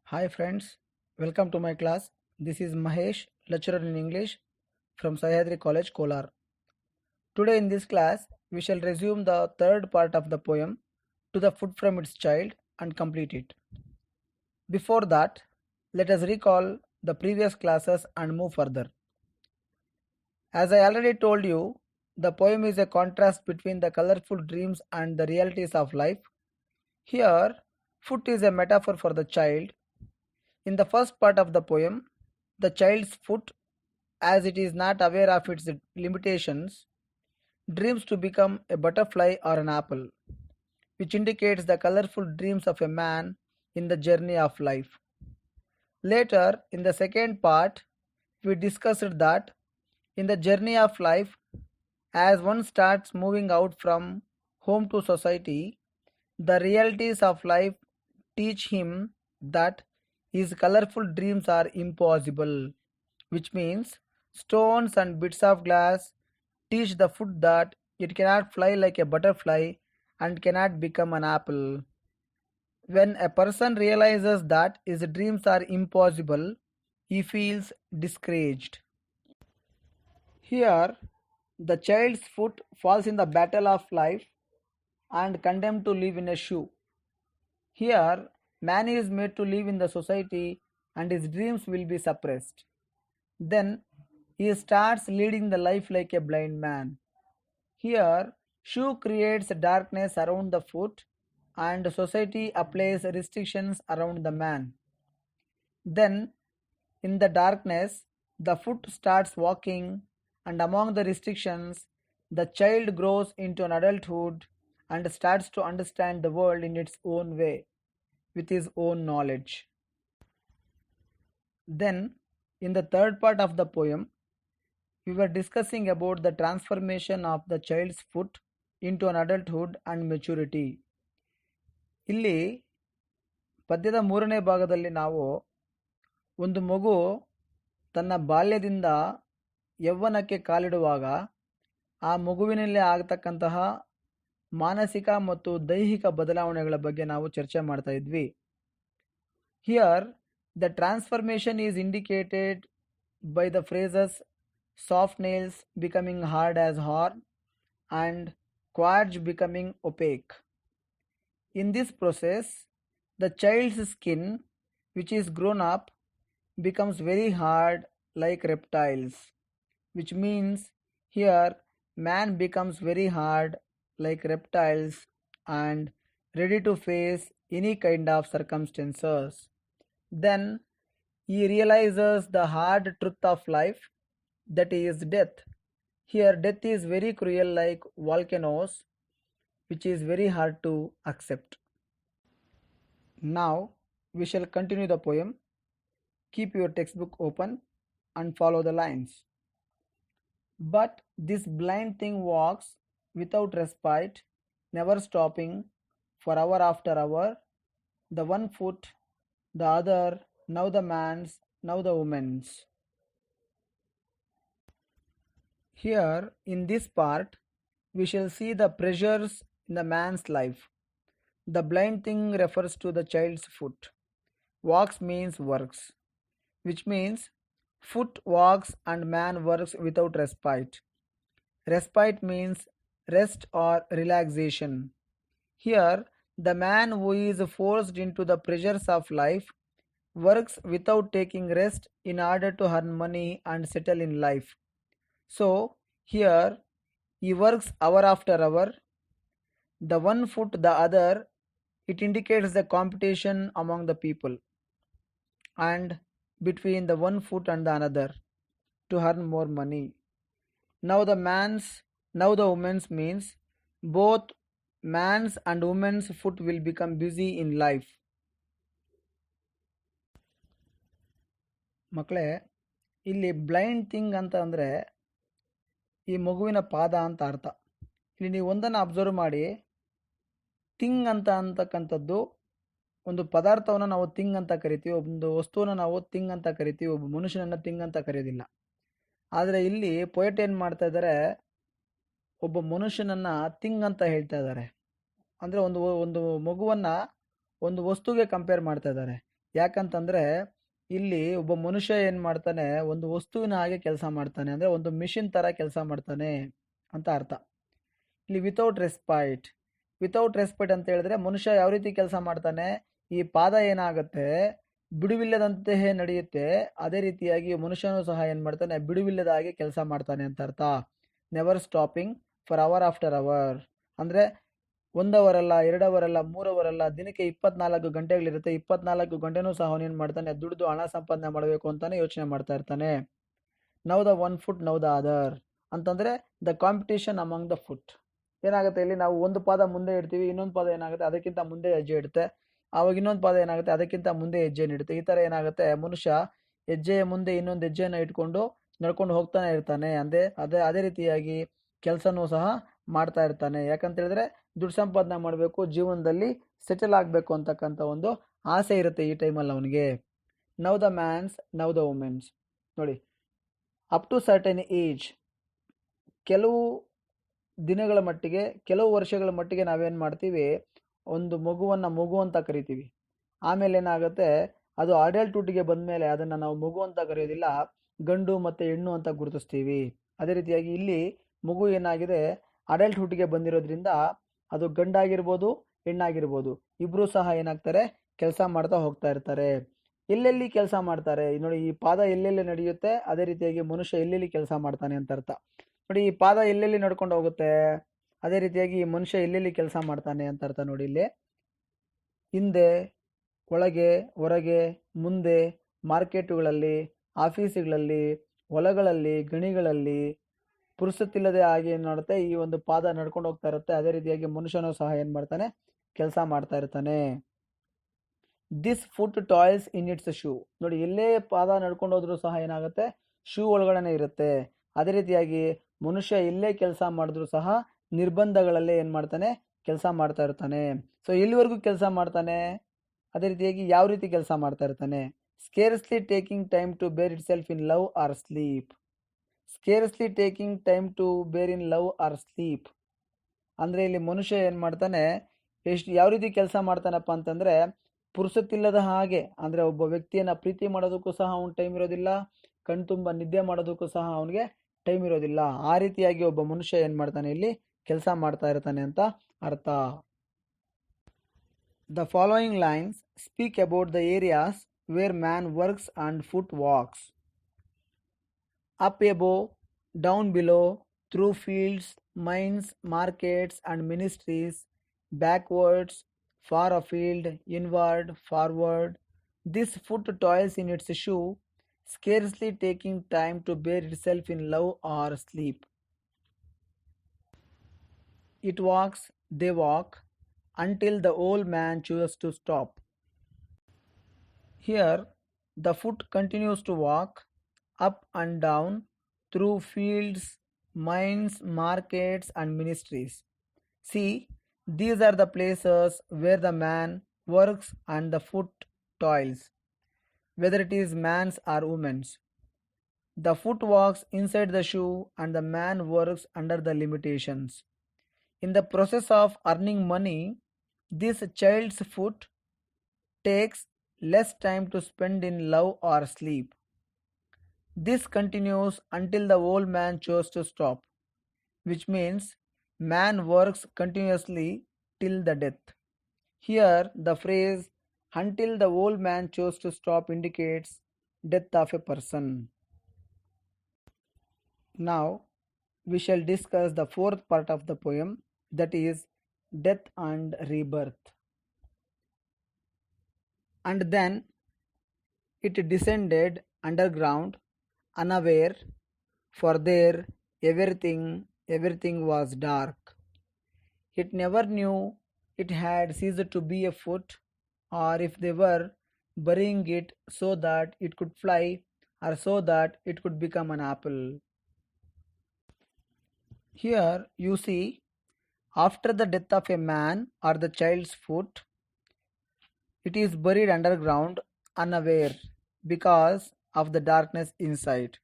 Hi friends, welcome to my class. This is Mahesh, lecturer in English from Sahyadri College, Kolar. Today in this class, we shall resume the third part of the poem To the Foot from its Child and complete it. Before that, let us recall the previous classes and move further. As I already told you, the poem is a contrast between the colorful dreams and the realities of life. Here, foot is a metaphor for the child. In the first part of the poem, the child's foot, as it is not aware of its limitations, dreams to become a butterfly or an apple, which indicates the colorful dreams of a man in the journey of life. Later, in the second part, we discussed that in the journey of life, as one starts moving out from home to society, the realities of life teach him that his colorful dreams are impossible, which means stones and bits of glass teach the foot that it cannot fly like a butterfly and cannot become an apple. When a person realizes that his dreams are impossible, he feels discouraged. Here, the child's foot falls in the battle of life and condemned to live in a shoe. Here, man is made to live in the society and his dreams will be suppressed. Then he starts leading the life like a blind man. Here, shoe creates darkness around the foot and society applies restrictions around the man. Then, in the darkness, the foot starts walking, and among the restrictions, the child grows into an adulthood and starts to understand the world in its own way, with his own knowledge. Then, in the third part of the poem, we were discussing about the transformation of the child's foot into an adulthood and maturity. ಇಲ್ಲಿ ಪದ್ಯದ ಮೂರನೇ ಭಾಗದಲ್ಲಿ ನಾವು ಒಂದು ಮಗು ತನ್ನ ಬಾಲ್ಯದಿಂದ ಯೌವನಕ್ಕೆ ಕಾಲಿಡುವಾಗ ಆ ಮಗುವಿನಲ್ಲಿ ಆಗತಕ್ಕಂತಹ ಮಾನಸಿಕ ಮತ್ತು ದೈಹಿಕ ಬದಲಾವಣೆಗಳ ಬಗ್ಗೆ ನಾವು ಚರ್ಚೆ ಮಾಡ್ತಾ ಇದ್ವಿ. Here the transformation is indicated by the phrases soft nails becoming hard as horn and quartz becoming opaque. In this process, the child's skin, which is grown up, becomes very hard like reptiles, which means here man becomes very hard like reptiles and ready to face any kind of circumstances. Then he realizes the hard truth of life, that is death. Here, death is very cruel like volcanoes, which is very hard to accept. Now, we shall continue the poem. Keep your textbook open and follow the lines. But this blind thing walks without respite, never stopping, for hour after hour, the one foot, the other, now the man's, now the woman's. Here, in this part, we shall see the pressures in the man's life. The blind thing refers to the child's foot. Walks means works, which means foot walks and man works without respite. Respite means rest or relaxation. Here, the man who is forced into the pressures of life works without taking rest in order to earn money and settle in life. So, here he works hour after hour, the one foot the other, it indicates the competition among the people and between the one foot and the another to earn more money. Now the man's, now the woman's means both man's and woman's foot will become busy in life. ಮಕ್ಕಳೇ, ಇಲ್ಲಿ blind thing ಅಂತ ಅಂದರೆ ಈ ಮಗುವಿನ ಪಾದ ಅಂತ ಅರ್ಥ. ಇಲ್ಲಿ ನೀವು ಒಂದನ್ನು ಅಬ್ಸರ್ವ್ ಮಾಡಿ, ಥಿಂಗ್ ಅಂತ ಅಂತಕ್ಕಂಥದ್ದು ಒಂದು ಪದಾರ್ಥವನ್ನು ನಾವು ಥಿಂಗ್ ಅಂತ ಕರಿತೀವಿ, ಒಂದು ವಸ್ತುವನ್ನು ನಾವು ಥಿಂಗ್ ಅಂತ ಕರಿತೀವಿ, ಒಬ್ಬ ಮನುಷ್ಯನನ್ನು ಥಿಂಗ್ ಅಂತ ಕರೆಯೋದಿಲ್ಲ. ಆದರೆ ಇಲ್ಲಿ ಪೊಯೆಟ್ ಏನು ಮಾಡ್ತಾ ಇದ್ದಾರೆ, ಒಬ್ಬ ಮನುಷ್ಯನನ್ನು ಥಿಂಗ್ ಅಂತ ಹೇಳ್ತಾ ಇದ್ದಾರೆ. ಅಂದರೆ ಒಂದು ಮಗುವನ್ನು ಒಂದು ವಸ್ತುಗೆ ಕಂಪೇರ್ ಮಾಡ್ತಾ ಇದ್ದಾರೆ. ಯಾಕಂತಂದರೆ ಇಲ್ಲಿ ಒಬ್ಬ ಮನುಷ್ಯ ಏನು ಮಾಡ್ತಾನೆ, ಒಂದು ವಸ್ತುವಿನ ಹಾಗೆ ಕೆಲಸ ಮಾಡ್ತಾನೆ, ಅಂದರೆ ಒಂದು ಮಿಷಿನ್ ಥರ ಕೆಲಸ ಮಾಡ್ತಾನೆ ಅಂತ ಅರ್ಥ. ಇಲ್ಲಿ ವಿತೌಟ್ ರೆಸ್ಪೈಟ್ ಅಂತ ಹೇಳಿದ್ರೆ ಮನುಷ್ಯ ಯಾವ ರೀತಿ ಕೆಲಸ ಮಾಡ್ತಾನೆ, ಈ ಪಾದ ಏನಾಗುತ್ತೆ ಬಿಡುವಿಲ್ಲದಂತೆಯೇ ನಡೆಯುತ್ತೆ, ಅದೇ ರೀತಿಯಾಗಿ ಮನುಷ್ಯನೂ ಸಹ ಏನು ಮಾಡ್ತಾನೆ, ಬಿಡುವಿಲ್ಲದ ಹಾಗೆ ಕೆಲಸ ಮಾಡ್ತಾನೆ ಅಂತ ಅರ್ಥ. Never stopping for hour after hour, ಅಂದರೆ 1 ಅವರ್ ಅಲ್ಲ, 2 ಅವರ್ ಅಲ್ಲ, 3 ಅವರ್ ಅಲ್ಲ, ದಿನಕ್ಕೆ 24 ಗಂಟೆಗಳಿರುತ್ತೆ. 24 ಗಂಟೆನೂ ಸಹ ಅವನೇನು ಮಾಡ್ತಾನೆ, ದುಡಿದು ಹಣ ಸಂಪಾದನೆ ಮಾಡಬೇಕು ಅಂತಾನೆ ಯೋಚನೆ ಮಾಡ್ತಾ ಇರ್ತಾನೆ. Now the one foot now the other ಅಂತಂದರೆ the competition among the foot. ಏನಾಗುತ್ತೆ, ಇಲ್ಲಿ ನಾವು ಒಂದು ಪಾದ ಮುಂದೆ ಇಡ್ತೀವಿ, ಇನ್ನೊಂದು ಪಾದ ಏನಾಗುತ್ತೆ ಅದಕ್ಕಿಂತ ಮುಂದೆ ಹೆಜ್ಜೆ ಇಡುತ್ತೆ, ಆವಾಗ ಇನ್ನೊಂದು ಪಾದ ಏನಾಗುತ್ತೆ ಅದಕ್ಕಿಂತ ಮುಂದೆ ಹೆಜ್ಜೆಯನ್ನು ಇಡುತ್ತೆ. ಈ ಥರ ಏನಾಗುತ್ತೆ, ಮನುಷ್ಯ ಹೆಜ್ಜೆಯ ಮುಂದೆ ಇನ್ನೊಂದು ಹೆಜ್ಜೆಯನ್ನು ಇಟ್ಕೊಂಡು ನಡ್ಕೊಂಡು ಹೋಗ್ತಾನೆ ಇರ್ತಾನೆ. ಅದೇ ರೀತಿಯಾಗಿ ಕೆಲಸನೂ ಸಹ ಮಾಡ್ತಾ ಇರ್ತಾನೆ. ಯಾಕಂತ ಹೇಳಿದ್ರೆ ದುಡ್ಡು ಸಂಪಾದನೆ ಮಾಡಬೇಕು, ಜೀವನದಲ್ಲಿ ಸೆಟಲ್ ಆಗಬೇಕು ಅಂತಕ್ಕಂಥ ಒಂದು ಆಸೆ ಇರುತ್ತೆ ಈ ಟೈಮಲ್ಲಿ ಅವನಿಗೆ. Now the man's now the women's. ನೋಡಿ, ಅಪ್ ಟು ಸರ್ಟನ್ ಏಜ್, ಕೆಲವು ದಿನಗಳ ಮಟ್ಟಿಗೆ, ಕೆಲವು ವರ್ಷಗಳ ಮಟ್ಟಿಗೆ ನಾವೇನು ಮಾಡ್ತೀವಿ, ಒಂದು ಮಗುವನ್ನು ಮಗು ಅಂತ ಕರಿತೀವಿ. ಆಮೇಲೆ ಏನಾಗುತ್ತೆ, ಅದು ಅಡಲ್ಟ್ಹುಡ್ಗೆ ಬಂದಮೇಲೆ ಅದನ್ನು ನಾವು ಮಗು ಅಂತ ಕರೆಯೋದಿಲ್ಲ, ಗಂಡು ಮತ್ತು ಹೆಣ್ಣು ಅಂತ ಗುರುತಿಸ್ತೀವಿ. ಅದೇ ರೀತಿಯಾಗಿ ಇಲ್ಲಿ ಮಗು ಏನಾಗಿದೆ, ಅಡಲ್ಟ್ಹುಡ್ಗೆ ಬಂದಿರೋದ್ರಿಂದ ಅದು ಗಂಡಾಗಿರ್ಬೋದು ಹೆಣ್ಣಾಗಿರ್ಬೋದು, ಇಬ್ಬರೂ ಸಹ ಏನಾಗ್ತಾರೆ, ಕೆಲಸ ಮಾಡ್ತಾ ಹೋಗ್ತಾ ಇರ್ತಾರೆ. ಎಲ್ಲೆಲ್ಲಿ ಕೆಲಸ ಮಾಡ್ತಾರೆ ನೋಡಿ, ಈ ಪಾದ ಎಲ್ಲೆಲ್ಲಿ ನಡೆಯುತ್ತೆ ಅದೇ ರೀತಿಯಾಗಿ ಮನುಷ್ಯ ಎಲ್ಲೆಲ್ಲಿ ಕೆಲಸ ಮಾಡ್ತಾನೆ ಅಂತ ಅರ್ಥ. ನೋಡಿ, ಈ ಪಾದ ಎಲ್ಲೆಲ್ಲಿ ನಡ್ಕೊಂಡು ಹೋಗುತ್ತೆ, ಅದೇ ರೀತಿಯಾಗಿ ಈ ಮನುಷ್ಯ ಎಲ್ಲೆಲ್ಲಿ ಕೆಲಸ ಮಾಡ್ತಾನೆ ಅಂತ ಅರ್ಥ. ನೋಡಿ, ಇಲ್ಲಿ ಹಿಂದೆ, ಒಳಗೆ, ಹೊರಗೆ, ಮುಂದೆ, ಮಾರ್ಕೆಟುಗಳಲ್ಲಿ, ಆಫೀಸುಗಳಲ್ಲಿ, ಹೊಲಗಳಲ್ಲಿ, ಗಣಿಗಳಲ್ಲಿ, ಪುರುಸತ್ತಿಲ್ಲದೆ ಹಾಗೆ ಏನು ಮಾಡುತ್ತೆ, ಈ ಒಂದು ಪಾದ ನಡ್ಕೊಂಡು ಹೋಗ್ತಾ ಇರುತ್ತೆ. ಅದೇ ರೀತಿಯಾಗಿ ಮನುಷ್ಯನೂ ಸಹ ಏನು ಮಾಡ್ತಾನೆ, ಕೆಲಸ ಮಾಡ್ತಾ ಇರ್ತಾನೆ. This foot toys in its shoe. ನೋಡಿ, ಎಲ್ಲೇ ಪಾದ ನಡ್ಕೊಂಡು ಹೋದ್ರೂ ಸಹ ಏನಾಗುತ್ತೆ, ಶೂ ಒಳಗಡೆ ಇರುತ್ತೆ. ಅದೇ ರೀತಿಯಾಗಿ ಮನುಷ್ಯ ಎಲ್ಲೇ ಕೆಲಸ ಮಾಡಿದ್ರು ಸಹ ನಿರ್ಬಂಧಗಳಲ್ಲೇ ಏನು ಮಾಡ್ತಾನೆ, ಕೆಲಸ ಮಾಡ್ತಾ ಇರ್ತಾನೆ. ಸೊ ಎಲ್ಲಿವರೆಗೂ ಕೆಲಸ ಮಾಡ್ತಾನೆ, ಅದೇ ರೀತಿಯಾಗಿ ಯಾವ ರೀತಿ ಕೆಲಸ ಮಾಡ್ತಾ ಇರ್ತಾನೆ. Scarcely taking time to bare itself in love or sleep. Scarcely taking time to bare in love or sleep ಅಂದರೆ ಇಲ್ಲಿ ಮನುಷ್ಯ ಏನು ಮಾಡ್ತಾನೆ, ಯಾವ ರೀತಿ ಕೆಲಸ ಮಾಡ್ತಾನಪ್ಪ ಅಂತಂದರೆ, ಪುರುಸತ್ತಿಲ್ಲದ ಹಾಗೆ, ಅಂದರೆ ಒಬ್ಬ ವ್ಯಕ್ತಿಯನ್ನು ಪ್ರೀತಿ ಮಾಡೋದಕ್ಕೂ ಸಹ ಅವ್ನು ಟೈಮ್ ಇರೋದಿಲ್ಲ, ಕಣ್ತುಂಬ ನಿದ್ದೆ ಮಾಡೋದಕ್ಕೂ ಸಹ ಅವನಿಗೆ ಟೈಮ್ ಇರೋದಿಲ್ಲ. ಆ ರೀತಿಯಾಗಿ ಒಬ್ಬ ಮನುಷ್ಯ ಏನು ಮಾಡ್ತಾನೆ, ಇಲ್ಲಿ ಕೆಲಸ ಮಾಡ್ತಾ ಇರ್ತಾನೆ ಅಂತ ಅರ್ಥ. The following lines speak about the areas where man works and foot walks. Up above, down below, through fields, mines, markets and ministries, backwards, far afield, inward, forward. This foot toils in its shoe, scarcely taking time to bear itself in love or sleep. It walks, they walk, until the old man chooses to stop. Here, the foot continues to walk up and down through fields, mines, markets and ministries. See, these are the places where the man works and the foot toils, whether it is man's or woman's. The foot walks inside the shoe and the man works under the limitations. In the process of earning money, this child's foot takes less time to spend in love or sleep. This continues until the old man chose to stop, which means man works continuously till the death. Here, the phrase until the old man chose to stop indicates death of a person. Now, we shall discuss the fourth part of the poem, that is death and rebirth. And then it descended underground, unaware, for there everything was dark. It never knew it had ceased to be a foot, or if they were burying it so that it could fly, or so that it could become an apple. Here you see, after the death of a man or the child's foot, it is buried underground, unaware, because of the darkness inside.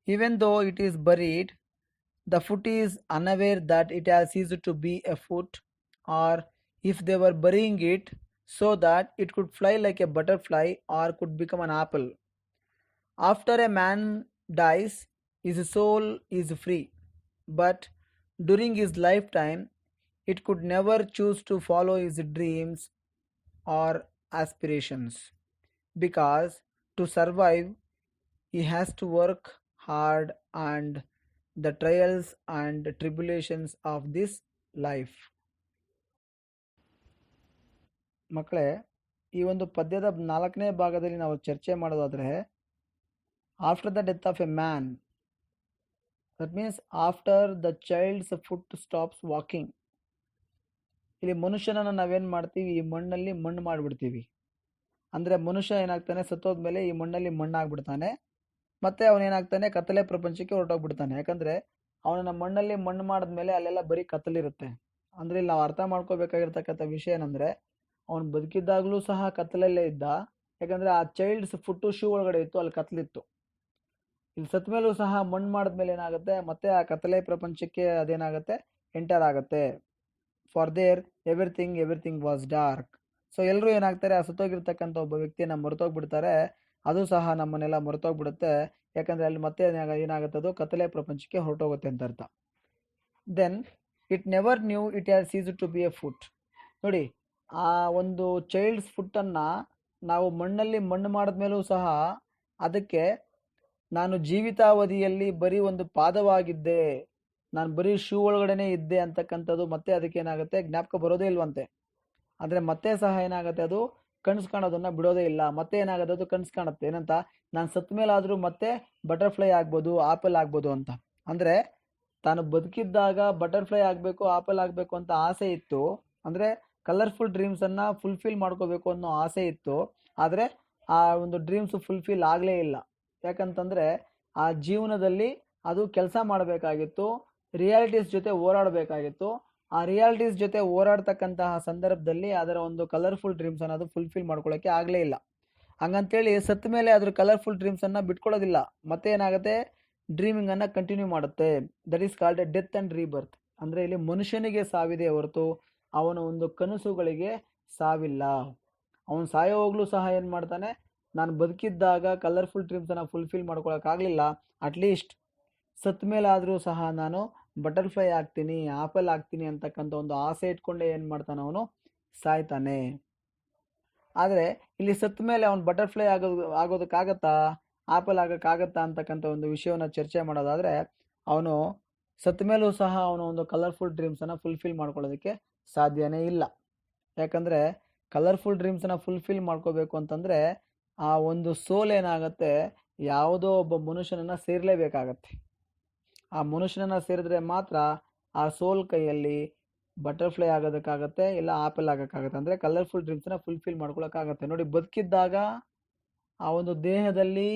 Even though it is buried, the foot is unaware that it has ceased to be a foot, or if they were burying it so that it could fly like a butterfly or could become an apple. After a man dies, his soul is free, but during his lifetime, it could never choose to follow his dreams or aspirations because to survive, he has to work hard and the trials and tribulations of this life. ಮಕ್ಕಳೇ, ಈ ಒಂದು ಪದ್ಯದ 4ನೇ ಭಾಗದಲ್ಲಿ ನಾವು ಚರ್ಚೆ ಮಾಡೋದಾದರೆ, after the death of A man, that means after the child's foot stops walking. ಇಲ್ಲಿ ಮನುಷ್ಯನನ್ನು ನಾವೇನು ಮಾಡ್ತೀವಿ, ಈ ಮಣ್ಣಲ್ಲಿ ಮಣ್ಣು ಮಾಡಿಬಿಡ್ತೀವಿ. ಅಂದರೆ ಮನುಷ್ಯ ಏನಾಗ್ತಾನೆ, ಸತ್ತೋದ್ಮೇಲೆ ಈ ಮಣ್ಣಲ್ಲಿ ಮಣ್ಣಾಗ್ಬಿಡ್ತಾನೆ. ಮತ್ತೆ ಅವನೇನಾಗ್ತಾನೆ, ಕತ್ತಲೆ ಪ್ರಪಂಚಕ್ಕೆ ಹೊರಟೋಗ್ಬಿಡ್ತಾನೆ. ಯಾಕಂದರೆ ಅವನನ್ನ ಮಣ್ಣಲ್ಲಿ ಮಣ್ಣು ಮಾಡಿದ್ಮೇಲೆ ಅಲ್ಲೆಲ್ಲ ಬರೀ ಕತ್ತಲಿರುತ್ತೆ. ಅಂದರೆ ಇಲ್ಲಿ ನಾವು ಅರ್ಥ ಮಾಡ್ಕೋಬೇಕಾಗಿರ್ತಕ್ಕಂಥ ವಿಷಯ ಏನಂದರೆ, ಅವನು ಬದುಕಿದ್ದಾಗಲೂ ಸಹ ಕತ್ತಲಲ್ಲೇ ಇದ್ದ. ಯಾಕಂದರೆ ಆ ಚೈಲ್ಡ್ಸ್ ಫುಟ್ಟು ಶೂ ಒಳಗಡೆ ಇತ್ತು, ಅಲ್ಲಿ ಕತ್ತಲಿತ್ತು. ಇಲ್ಲಿ ಸತ್ತ ಮೇಲೂ ಸಹ ಮಣ್ಣು ಮಾಡಿದ್ಮೇಲೆ ಏನಾಗುತ್ತೆ, ಮತ್ತೆ ಆ ಕತ್ತಲೆ ಪ್ರಪಂಚಕ್ಕೆ ಅದೇನಾಗುತ್ತೆ, ಎಂಟರ್ ಆಗುತ್ತೆ. For there everything was dark. So ಎಲ್ಲರೂ ಏನಾಗ್ತಾರೆ, ಆ ಸತ್ತೋಗಿರ್ತಕ್ಕಂಥ ಒಬ್ಬ ವ್ಯಕ್ತಿಯನ್ನು ಮರೆತೋಗ್ಬಿಡ್ತಾರೆ. ಅದು ಸಹ ನಮ್ಮನ್ನೆಲ್ಲ ಮರೆತೋಗ್ಬಿಡುತ್ತೆ. ಯಾಕಂದರೆ ಅಲ್ಲಿ ಮತ್ತೆ ಏನಾಗುತ್ತೆ, ಅದು ಕತ್ತಲೆ ಪ್ರಪಂಚಕ್ಕೆ ಹೊರಟೋಗುತ್ತೆ ಅಂತ ಅರ್ಥ. Then it never knew it has cease to be a foot. ನೋಡಿ, ಆ ಒಂದು ಚೈಲ್ಡ್ಸ್ ಫುಟ್ಟನ್ನು ನಾವು ಮಣ್ಣಲ್ಲಿ ಮಣ್ಣು ಮಾಡಿದ್ಮೇಲೂ ಸಹ ಅದಕ್ಕೆ ನಾನು ಜೀವಿತಾವಧಿಯಲ್ಲಿ ಬರೀ ಒಂದು ಪಾದವಾಗಿದ್ದೆ, ನಾನು ಬರೀ ಶೂ ಒಳಗಡೆನೇ ಇದ್ದೆ ಅಂತಕ್ಕಂಥದ್ದು ಮತ್ತೆ ಅದಕ್ಕೆ ಏನಾಗುತ್ತೆ, ಜ್ಞಾಪಕ ಬರೋದೇ ಇಲ್ವಂತೆ. ಅಂದರೆ ಮತ್ತೆ ಸಹ ಏನಾಗುತ್ತೆ, ಅದು ಕನಸು ಕಾಣೋದನ್ನು ಬಿಡೋದೇ ಇಲ್ಲ. ಮತ್ತೆ ಏನಾಗುತ್ತೆ, ಅದು ಕನಸು ಕಾಣುತ್ತೆ. ಏನಂತ, ನಾನು ಸತ್ತ ಮೇಲಾದರೂ ಮತ್ತೆ ಬಟರ್ಫ್ಲೈ ಆಗ್ಬೋದು, ಆಪಲ್ ಆಗ್ಬೋದು ಅಂತ. ಅಂದರೆ ತಾನು ಬದುಕಿದ್ದಾಗ ಬಟರ್ಫ್ಲೈ ಆಗಬೇಕು, ಆಪಲ್ ಆಗಬೇಕು ಅಂತ ಆಸೆ ಇತ್ತು. ಅಂದರೆ ಕಲರ್ಫುಲ್ ಡ್ರೀಮ್ಸನ್ನು ಫುಲ್ಫಿಲ್ ಮಾಡ್ಕೋಬೇಕು ಅನ್ನೋ ಆಸೆ ಇತ್ತು. ಆದರೆ ಆ ಒಂದು ಡ್ರೀಮ್ಸು ಫುಲ್ಫಿಲ್ ಆಗಲೇ ಇಲ್ಲ. ಯಾಕಂತಂದರೆ ಆ ಜೀವನದಲ್ಲಿ ಅದು ಕೆಲಸ ಮಾಡಬೇಕಾಗಿತ್ತು, ರಿಯಾಲಿಟೀಸ್ ಜೊತೆ ಹೋರಾಡಬೇಕಾಗಿತ್ತು. ಆ ರಿಯಾಲಿಟೀಸ್ ಜೊತೆ ಹೋರಾಡ್ತಕ್ಕಂತಹ ಸಂದರ್ಭದಲ್ಲಿ ಅದರ ಒಂದು ಕಲರ್ಫುಲ್ ಡ್ರೀಮ್ಸನ್ನು ಅದು ಫುಲ್ಫಿಲ್ ಮಾಡ್ಕೊಳ್ಳೋಕ್ಕೆ ಆಗಲೇ ಇಲ್ಲ. ಹಂಗಂತೇಳಿ ಸತ್ತ ಮೇಲೆ ಅದ್ರ ಕಲರ್ಫುಲ್ ಡ್ರೀಮ್ಸನ್ನು ಬಿಟ್ಕೊಳ್ಳೋದಿಲ್ಲ. ಮತ್ತೆ ಏನಾಗುತ್ತೆ, ಡ್ರೀಮಿಂಗನ್ನು ಕಂಟಿನ್ಯೂ ಮಾಡುತ್ತೆ. That is called A death and rebirth. ಅಂದರೆ ಇಲ್ಲಿ ಮನುಷ್ಯನಿಗೆ ಸಾವಿದೆ ಹೊರತು ಅವನ ಒಂದು ಕನಸುಗಳಿಗೆ ಸಾವಿಲ್ಲ. ಅವನು ಸಾಯೋವಾಗಲೂ ಸಹ ಏನು ಮಾಡ್ತಾನೆ, ನಾನು ಬದುಕಿದ್ದಾಗ ಕಲರ್ಫುಲ್ ಡ್ರೀಮ್ಸನ್ನು ಫುಲ್ಫಿಲ್ ಮಾಡ್ಕೊಳಕ್ಕಾಗಲಿಲ್ಲ, ಅಟ್ಲೀಸ್ಟ್ ಸತ್ತ ಮೇಲಾದರೂ ಸಹ ನಾನು ಬಟರ್ಫ್ಲೈ ಆಗ್ತೀನಿ, ಆಪಲ್ ಆಗ್ತೀನಿ ಅಂತಕ್ಕಂಥ ಒಂದು ಆಸೆ ಇಟ್ಕೊಂಡೇ ಏನು ಮಾಡ್ತಾನೆ, ಅವನು ಸಾಯ್ತಾನೆ. ಆದರೆ ಇಲ್ಲಿ ಸತ್ತ ಮೇಲೆ ಅವನು ಬಟರ್ಫ್ಲೈ ಆಗೋದಕ್ಕಾಗತ್ತಾ, ಆಪಲ್ ಆಗೋಕ್ಕಾಗತ್ತಾ ಅಂತಕ್ಕಂಥ ಒಂದು ವಿಷಯವನ್ನು ಚರ್ಚೆ ಮಾಡೋದಾದರೆ, ಅವನು ಸತ್ತ ಮೇಲೂ ಸಹ ಅವನು ಒಂದು ಕಲರ್ಫುಲ್ ಡ್ರೀಮ್ಸನ್ನು ಫುಲ್ಫಿಲ್ ಮಾಡ್ಕೊಳ್ಳೋದಕ್ಕೆ ಸಾಧ್ಯನೇ ಇಲ್ಲ. ಯಾಕಂದರೆ ಕಲರ್ಫುಲ್ ಡ್ರೀಮ್ಸನ್ನು ಫುಲ್ಫಿಲ್ ಮಾಡ್ಕೋಬೇಕು ಅಂತಂದರೆ ಆ ಒಂದು ಸೋಲ್ ಏನಾಗುತ್ತೆ, ಯಾವುದೋ ಒಬ್ಬ ಮನುಷ್ಯನನ್ನು ಸೇರಲೇಬೇಕಾಗತ್ತೆ. ಆ ಮನುಷ್ಯನನ್ನು ಸೇರಿದ್ರೆ ಮಾತ್ರ ಆ ಸೋಲ್ ಕೈಯಲ್ಲಿ ಬಟರ್ಫ್ಲೈ ಆಗೋದಕ್ಕಾಗತ್ತೆ, ಇಲ್ಲ ಆಪಲ್ ಆಗೋಕ್ಕಾಗತ್ತೆ. ಅಂದರೆ ಕಲರ್ಫುಲ್ ಡ್ರೀಮ್ಸನ್ನ ಫುಲ್ಫಿಲ್ ಮಾಡ್ಕೊಳಕ್ಕಾಗತ್ತೆ. ನೋಡಿ, ಬದುಕಿದ್ದಾಗ ಆ ಒಂದು ದೇಹದಲ್ಲಿ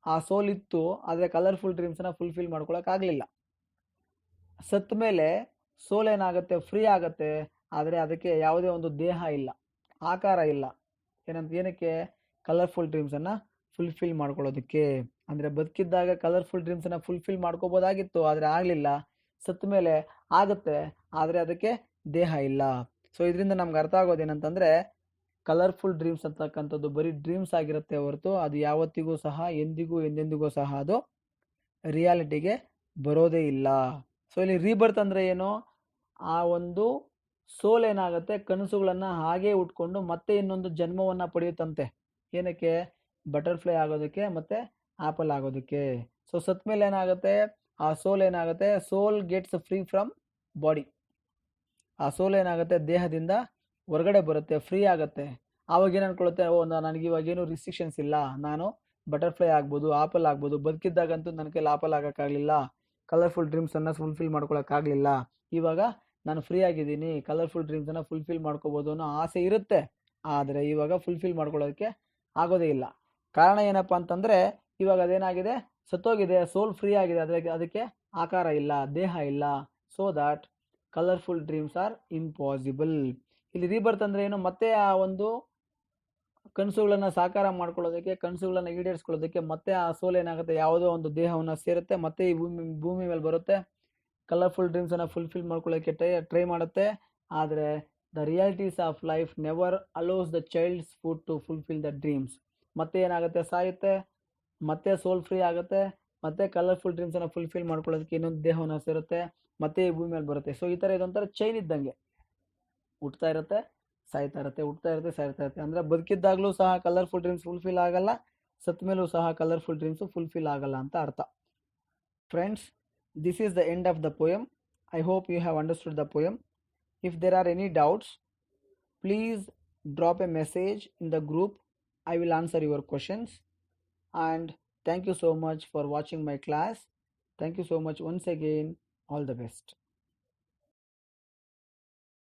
ಆ ಸೋಲ್ ಇತ್ತು, ಆದರೆ ಕಲರ್ಫುಲ್ ಡ್ರೀಮ್ಸನ್ನ ಫುಲ್ಫಿಲ್ ಮಾಡ್ಕೊಳಕ್ಕಾಗಲಿಲ್ಲ. ಸತ್ತ ಮೇಲೆ ಸೋಲ್ ಏನಾಗುತ್ತೆ, ಫ್ರೀ ಆಗುತ್ತೆ. ಆದರೆ ಅದಕ್ಕೆ ಯಾವುದೇ ಒಂದು ದೇಹ ಇಲ್ಲ, ಆಕಾರ ಇಲ್ಲ. ಏನಕ್ಕೆ, ಕಲರ್ಫುಲ್ ಡ್ರೀಮ್ಸನ್ನು ಫುಲ್ಫಿಲ್ ಮಾಡ್ಕೊಳ್ಳೋದಕ್ಕೆ. ಅಂದರೆ ಬದುಕಿದ್ದಾಗ ಕಲರ್ಫುಲ್ ಡ್ರೀಮ್ಸನ್ನು ಫುಲ್ಫಿಲ್ ಮಾಡ್ಕೋಬೋದಾಗಿತ್ತು, ಆದರೆ ಆಗಲಿಲ್ಲ. ಸತ್ತ ಮೇಲೆ ಆಗುತ್ತೆ, ಆದರೆ ಅದಕ್ಕೆ ದೇಹ ಇಲ್ಲ. ಸೊ ಇದರಿಂದ ನಮ್ಗೆ ಅರ್ಥ ಆಗೋದೇನಂತಂದರೆ, ಕಲರ್ಫುಲ್ ಡ್ರೀಮ್ಸ್ ಅಂತಕ್ಕಂಥದ್ದು ಬರೀ ಡ್ರೀಮ್ಸ್ ಆಗಿರುತ್ತೆ ಹೊರತು ಅದು ಯಾವತ್ತಿಗೂ ಸಹ ಎಂದೆಂದಿಗೂ ಸಹ ಅದು ರಿಯಾಲಿಟಿಗೆ ಬರೋದೇ ಇಲ್ಲ. ಸೊ ಇಲ್ಲಿ ರೀಬರ್ತ್ ಅಂದರೆ ಏನು, ಆ ಒಂದು ಸೋಲ್ ಏನಾಗುತ್ತೆ, ಕನಸುಗಳನ್ನು ಹಾಗೇ ಉಟ್ಕೊಂಡು ಮತ್ತೆ ಇನ್ನೊಂದು ಜನ್ಮವನ್ನು ಪಡೆಯುತ್ತಂತೆ. ಏನಕ್ಕೆ, ಬಟರ್ಫ್ಲೈ ಆಗೋದಕ್ಕೆ ಮತ್ತು ಆಪಲ್ ಆಗೋದಕ್ಕೆ. ಸೊ ಸತ್ತ ಮೇಲೆ ಏನಾಗುತ್ತೆ, ಆ ಸೋಲ್ ಏನಾಗುತ್ತೆ, ಸೋಲ್ ಗೆಟ್ಸ್ ಫ್ರೀ ಫ್ರಮ್ ಬಾಡಿ. ಆ ಸೋಲ್ ಏನಾಗುತ್ತೆ, ದೇಹದಿಂದ ಹೊರಗಡೆ ಬರುತ್ತೆ, ಫ್ರೀ ಆಗುತ್ತೆ. ಆವಾಗ ಏನು ಅನ್ಕೊಳ್ಳುತ್ತೆ, ನನಗೆ ಇವಾಗೇನು ರಿಸ್ಟ್ರಿಕ್ಷನ್ಸ್ ಇಲ್ಲ, ನಾನು ಬಟರ್ಫ್ಲೈ ಆಗ್ಬೋದು, ಆಪಲ್ ಆಗ್ಬೋದು. ಬದುಕಿದ್ದಾಗಂತೂ ನನ್ನ ಕೈಲಿ ಆಪಲ್ ಆಗೋಕ್ಕಾಗಲಿಲ್ಲ, ಕಲರ್ಫುಲ್ ಡ್ರೀಮ್ಸನ್ನು ಫುಲ್ಫಿಲ್ ಮಾಡ್ಕೊಳಕ್ಕಾಗಲಿಲ್ಲ. ಇವಾಗ ನಾನು ಫ್ರೀ ಆಗಿದ್ದೀನಿ, ಕಲರ್ಫುಲ್ ಡ್ರೀಮ್ಸನ್ನು ಫುಲ್ಫಿಲ್ ಮಾಡ್ಕೋಬೋದು ಅನ್ನೋ ಆಸೆ ಇರುತ್ತೆ. ಆದರೆ ಇವಾಗ ಫುಲ್ಫಿಲ್ ಮಾಡ್ಕೊಳ್ಳೋದಕ್ಕೆ ಆಗೋದೇ ಇಲ್ಲ. ಕಾರಣ ಏನಪ್ಪ ಅಂತಂದರೆ, ಇವಾಗ ಅದೇನಾಗಿದೆ, ಸತ್ತೋಗಿದೆ, ಸೋಲ್ ಫ್ರೀ ಆಗಿದೆ, ಅದಕ್ಕೆ ಆಕಾರ ಇಲ್ಲ, ದೇಹ ಇಲ್ಲ. So that colourful dreams are impossible. ಇಲ್ಲಿ ರೀಬರ್ತ್ ಅಂದರೆ ಏನು, ಮತ್ತೆ ಆ ಒಂದು ಕನಸುಗಳನ್ನು ಸಾಕಾರ ಮಾಡ್ಕೊಳ್ಳೋದಕ್ಕೆ, ಕನಸುಗಳನ್ನು ಈಡೇರಿಸ್ಕೊಳ್ಳೋದಕ್ಕೆ ಮತ್ತೆ ಆ ಸೋಲ್ ಏನಾಗುತ್ತೆ, ಯಾವುದೋ ಒಂದು ದೇಹವನ್ನು ಸೇರುತ್ತೆ, ಮತ್ತೆ ಈ ಭೂಮಿ ಮೇಲೆ ಬರುತ್ತೆ, ಕಲರ್ಫುಲ್ ಡ್ರೀಮ್ಸನ್ನು ಫುಲ್ಫಿಲ್ ಮಾಡ್ಕೊಳ್ಳೋಕ್ಕೆ ಟ್ರೈ ಮಾಡುತ್ತೆ. ಆದರೆ the realities of life never allows the child's food to fulfil the dreams. ಮತ್ತೆ ಏನಾಗುತ್ತೆ, ಸಾಯುತ್ತೆ, ಮತ್ತೆ ಸೋಲ್ ಫ್ರೀ ಆಗುತ್ತೆ, ಮತ್ತೆ ಕಲರ್ಫುಲ್ ಡ್ರೀಮ್ಸನ್ನು ಫುಲ್ಫಿಲ್ ಮಾಡ್ಕೊಳ್ಳೋದಕ್ಕೆ ಇನ್ನೊಂದು ದೇಹವನ್ನು ಸೇರುತ್ತೆ, ಮತ್ತೆ ಈ ಭೂಮಿ ಮೇಲೆ ಬರುತ್ತೆ. ಸೊ ಈ ಥರ ಇದೊಂಥರ ಚೈನ್ ಇದ್ದಂಗೆ, ಹುಟ್ತಾ ಇರುತ್ತೆ, ಸಾಯ್ತಾ ಇರುತ್ತೆ, ಹುಟ್ತಾ ಇರುತ್ತೆ, ಸಾಯ್ತಾ ಇರುತ್ತೆ. ಅಂದರೆ ಬದುಕಿದ್ದಾಗಲೂ ಸಹ ಕಲರ್ಫುಲ್ ಡ್ರೀಮ್ಸ್ ಫುಲ್ಫಿಲ್ ಆಗಲ್ಲ, ಸತ್ತ ಮೇಲೂ ಸಹ ಕಲರ್ಫುಲ್ ಡ್ರೀಮ್ಸು ಫುಲ್ಫಿಲ್ ಆಗಲ್ಲ ಅಂತ ಅರ್ಥ. Friends, this is the end of the poem. I hope you have understood the poem. If there are any doubts, please drop a message in the group. I will answer your questions. And thank you so much for watching my class. Thank you so much once again. All the best.